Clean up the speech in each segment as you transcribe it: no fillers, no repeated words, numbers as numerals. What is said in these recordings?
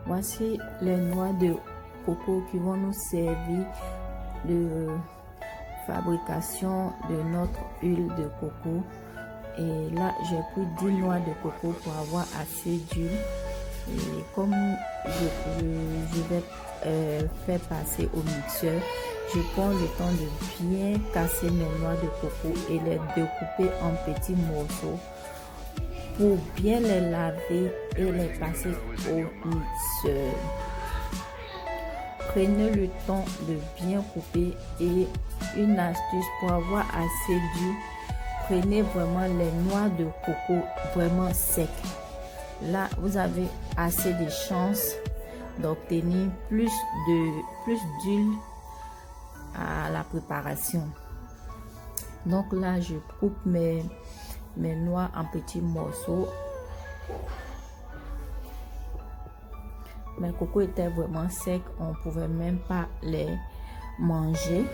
Voici les noix de coco qui vont nous servir de fabrication de notre huile de coco. Et là, j'ai pris 10 noix de coco pour avoir assez d'huile. Et comme je vais faire passer au mixeur, je prends le temps de bien casser mes noix de coco et les découper en petits morceaux pour bien les laver et les passer au mixeur. Prenez le temps de bien couper et une astuce pour avoir assez d'huile, prenez vraiment les noix de coco vraiment secs. Là, vous avez assez de chances d'obtenir plus d'huile à la préparation. Donc là, je coupe mes noix en petits morceaux. Mes cocos étaient vraiment secs, on ne pouvait même pas les manger.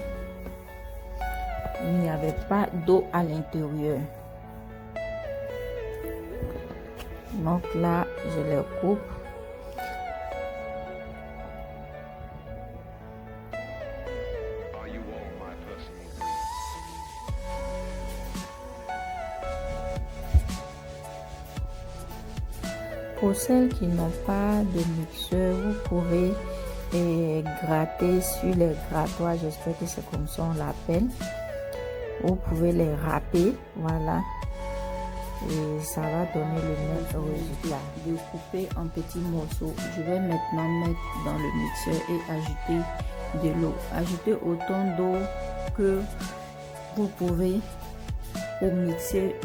Il n'y avait pas d'eau à l'intérieur. Donc là, je les coupe. Pour celles qui n'ont pas de mixeur, vous pouvez gratter sur les grattoirs, j'espère que c'est comme ça on l'appelle. Vous pouvez les râper, voilà. Et ça va donner le même résultat. Découper en petits morceaux. Je vais maintenant mettre dans le mixeur et ajouter de l'eau. Ajoutez autant d'eau que vous pouvez pour mixer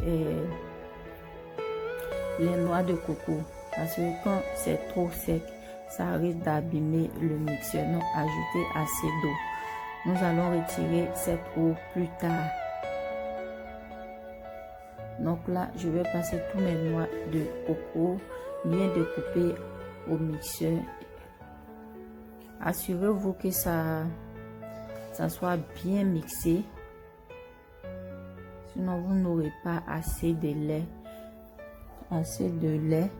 les noix de coco. Parce que quand c'est trop sec, ça risque d'abîmer le mixeur. Donc, ajoutez assez d'eau. Nous allons retirer cette eau plus tard. Donc là, je vais passer tous mes noix de coco bien découpées au mixeur. Assurez-vous que ça soit bien mixé. Sinon, vous n'aurez pas assez de lait. Assez de lait.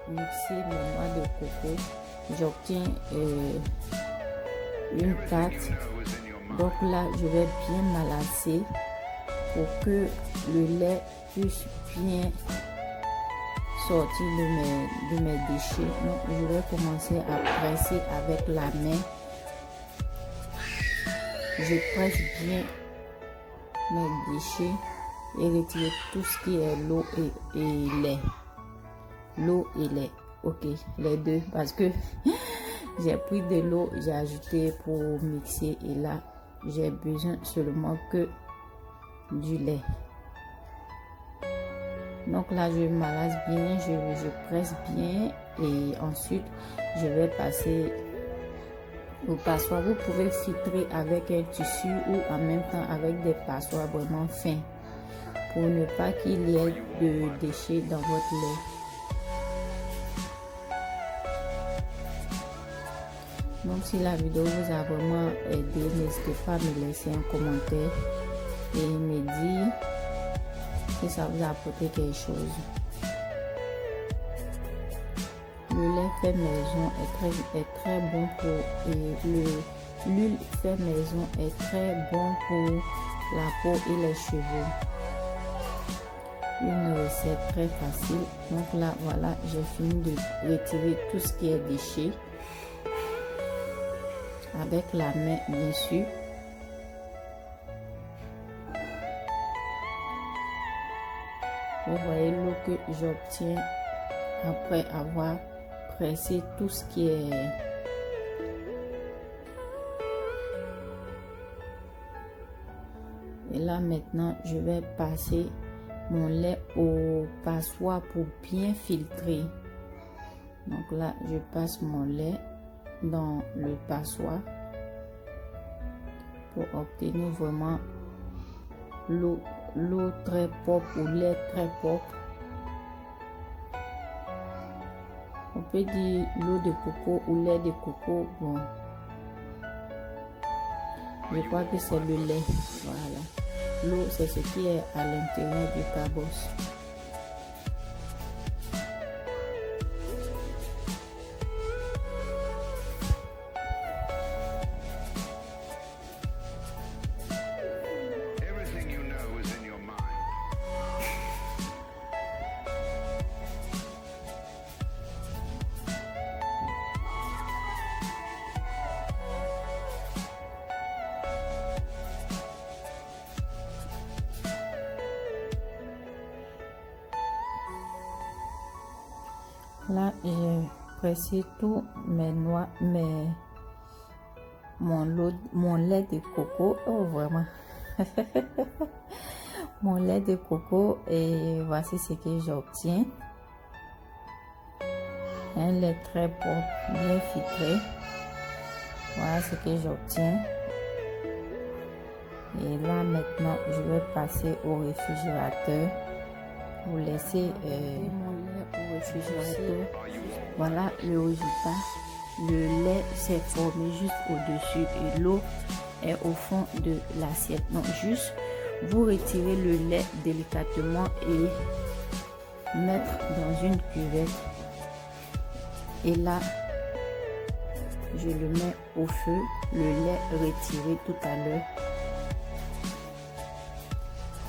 Mixer mes noix de coco, j'obtiens une pâte. Donc là, je vais bien malasser pour que le lait puisse bien sortir de mes déchets. Donc je vais commencer à presser avec la main. Je presse bien mes déchets et retire tout ce qui est l'eau et lait. L'eau et lait, ok, les deux, parce que j'ai pris de l'eau, j'ai ajouté pour mixer et là j'ai besoin seulement que du lait. Donc là je malasse bien, je presse bien et ensuite je vais passer au passoire. Vous pouvez filtrer avec un tissu ou en même temps avec des passoires vraiment fins pour ne pas qu'il y ait de déchets dans votre lait. Donc si la vidéo vous a vraiment aidé, n'hésitez pas à me laisser un commentaire et me dire si ça vous a apporté quelque chose. Le lait fait maison est très bon pour l'huile fait maison est très bon pour la peau et les cheveux. Une recette très facile. Donc là voilà, j'ai fini de retirer tout ce qui est déchet. Avec la main bien sûr. Vous voyez l'eau que j'obtiens après avoir pressé tout ce qui est et là maintenant je vais passer mon lait au passoire pour bien filtrer. Donc là je passe mon lait dans le passoire pour obtenir vraiment l'eau très propre ou lait très propre. On peut dire l'eau de coco ou lait de coco. Bon, je crois que c'est le lait. Voilà. L'eau, c'est ce qui est à l'intérieur du cabosse. Là, j'ai pressé tout mon lait de coco. Oh, vraiment. Mon lait de coco, et voici ce que j'obtiens. Un lait très propre, bien filtré. Voilà ce que j'obtiens. Et là, maintenant, je vais passer au réfrigérateur pour laisser mon lait au réfrigérateur. Voilà le résultat. Le lait s'est formé juste au-dessus et l'eau est au fond de l'assiette. Donc, juste vous retirez le lait délicatement et mettre dans une cuvette. Et là, je le mets au feu, le lait retiré tout à l'heure.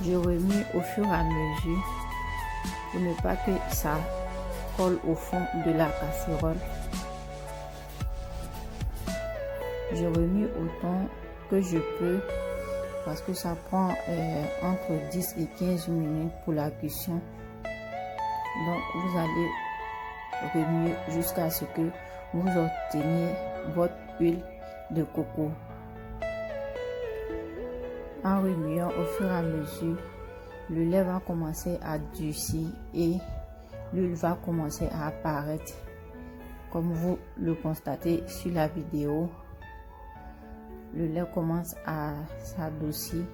Je remue au fur et à mesure pour ne pas que ça colle au fond de la casserole. Je remue autant que je peux parce que ça prend entre 10 et 15 minutes pour la cuisson. Donc vous allez remuer jusqu'à ce que vous obteniez votre huile de coco. En remuant au fur et à mesure, le lait va commencer à durcir et l'huile va commencer à apparaître. Comme vous le constatez sur la vidéo, le lait commence à s'adoucir.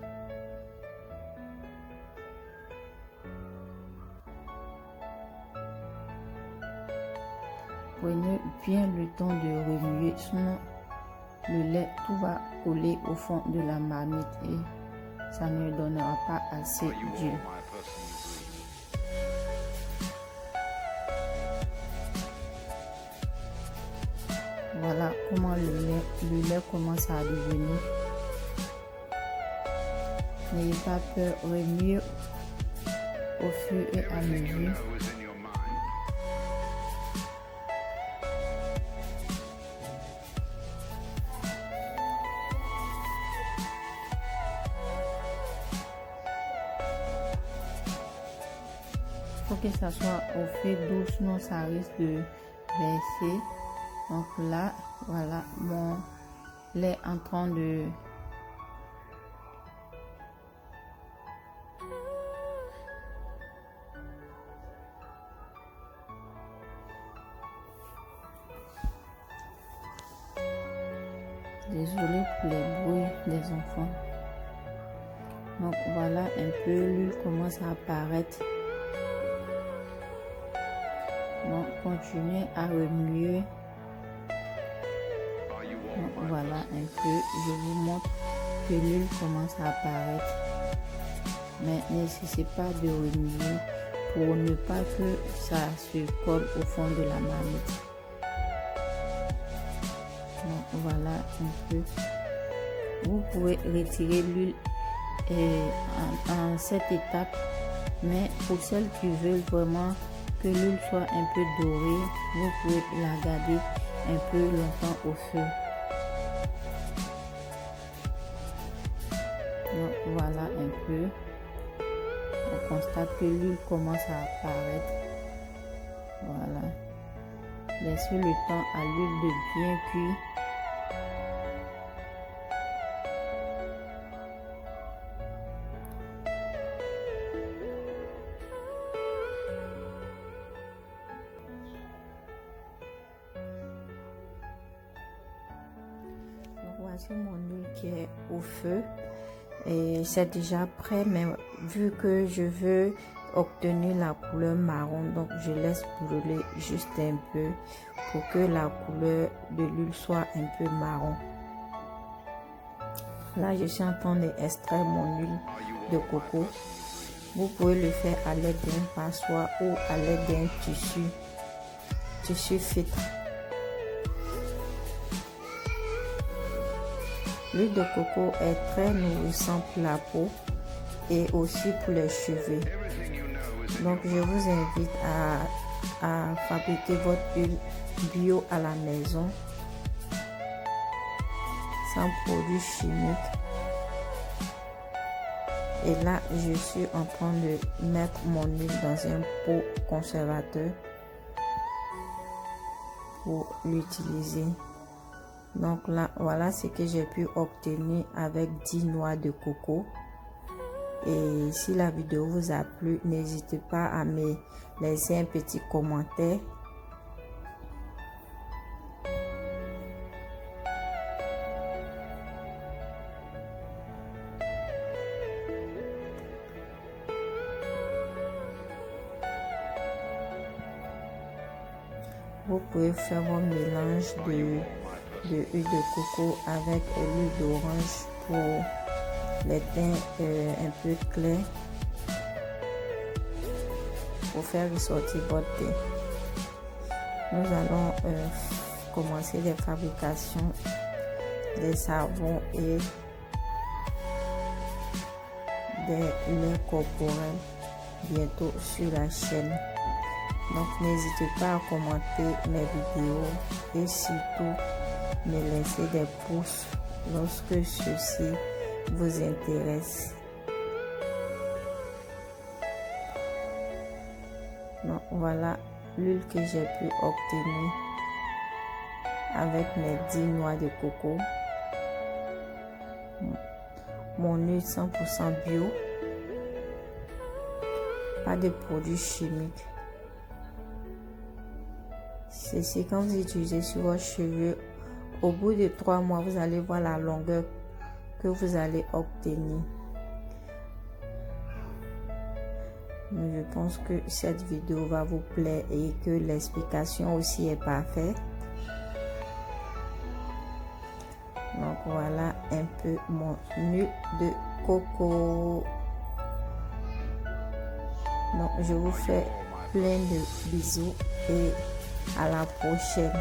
Prenez bien le temps de remuer, sinon le lait tout va coller au fond de la marmite et ça ne donnera pas assez d'huile. Voilà comment le lait commence à devenir. N'ayez pas peur, remuez au fur et à mesure. Il faut que ça soit au feu doux, sinon ça risque de verser. Donc là, voilà mon lait en train de désolé pour les bruits des enfants. Donc voilà un peu, l'huile commence à apparaître. Donc continuez à remuer. Donc, voilà un peu, je vous montre que l'huile commence à apparaître. Mais n'essayez pas de remuer pour ne pas que ça se colle au fond de la marmite. Donc voilà un peu. Vous pouvez retirer l'huile en cette étape, mais pour celles qui veulent vraiment que l'huile soit un peu dorée, vous pouvez la garder un peu longtemps au feu. Donc voilà un peu. On constate que l'huile commence à apparaître. Voilà. Laissez le temps à l'huile de bien cuire. voici mon huile qui est au feu et c'est déjà prêt, mais vu que je veux obtenir la couleur marron, donc je laisse brûler juste un peu pour que la couleur de l'huile soit un peu marron. Là, je suis en train d'extraire mon huile de coco. Vous pouvez le faire à l'aide d'un passoire ou à l'aide d'un tissu feutre. L'huile de coco est très nourrissante pour la peau et aussi pour les cheveux. Donc, je vous invite à fabriquer votre huile bio à la maison, sans produits chimiques. Et là, je suis en train de mettre mon huile dans un pot conservateur pour l'utiliser. Donc là, voilà ce que j'ai pu obtenir avec 10 noix de coco. Et si la vidéo vous a plu, n'hésitez pas à me laisser un petit commentaire. Vous pouvez faire un mélange de huile de coco avec l'huile d'orange pour les teints un peu clairs, pour faire ressortir votre teint. Nous allons commencer les fabrications des savons et des laits corporels bientôt sur la chaîne. Donc n'hésitez pas à commenter mes vidéos et surtout me laisser des pouces lorsque ceci vous intéresse. Donc voilà l'huile que j'ai pu obtenir avec mes 10 noix de coco. Mon huile 100% bio, pas de produits chimiques. Ceci, quand vous utilisez sur vos cheveux, au bout de 3 mois, vous allez voir la longueur que vous allez obtenir. Je pense que cette vidéo va vous plaire et que l'explication aussi est parfaite. Donc voilà un peu mon huile de coco. Donc je vous fais plein de bisous et à la prochaine.